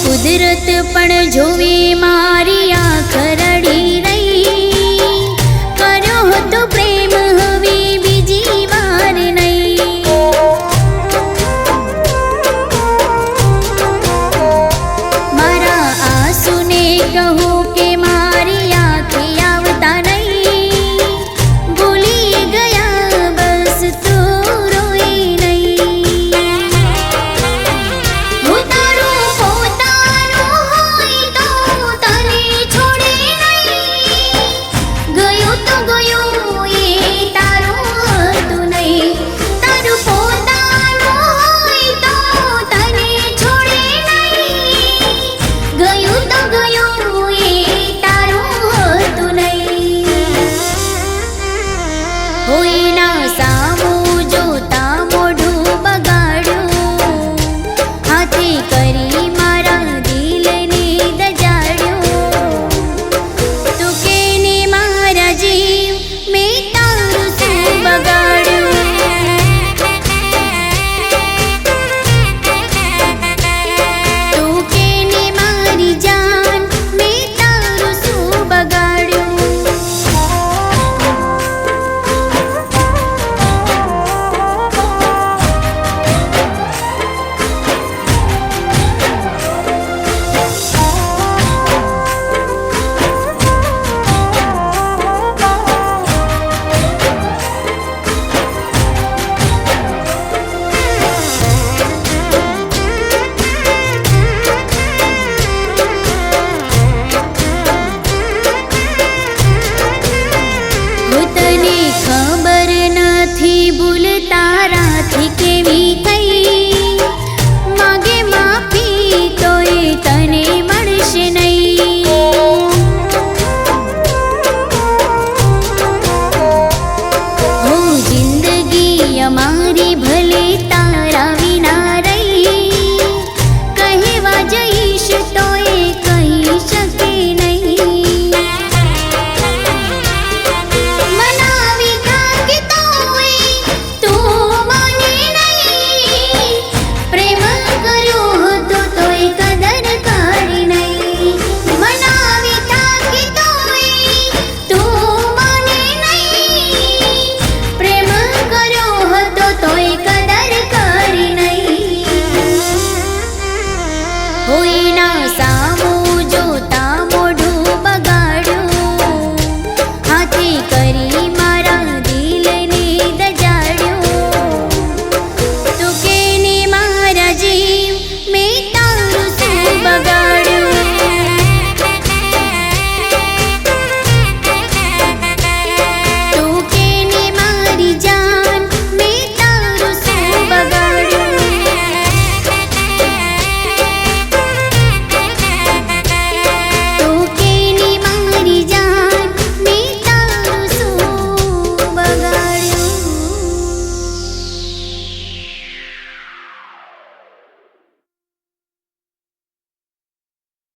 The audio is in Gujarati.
કુદરત પણ જોવે મારી આંખ રડી રહી, કર્યો હતો પ્રેમ હવે બીજી વાર નહીં. મારા આંસુને કહો કે મારી આંખે આવતા નહીં, ભૂલી ગયા બસ તો રોઈ નહીં. હું તારું પોતાનું હોય તો તને છોડે નહીં, ગયું તો ગયું એ તારું હતું નહીં. તારું પોતાનું હોય તો તને છોડે નહીં, ગયું તો ગયું એ તારું હતું નહીં. હોય ના સામું જોતા મોઢું બગાડ્યું, હાથે કરી મારા દિલને દજાડ્યું. તું કે ને મારા જીવ મેં તારું શું બગાડ્યું. તું કે ને મારી જાન મેં તારું શું બગાડ્યું. તને ખબર નથી ભૂલ તારાથી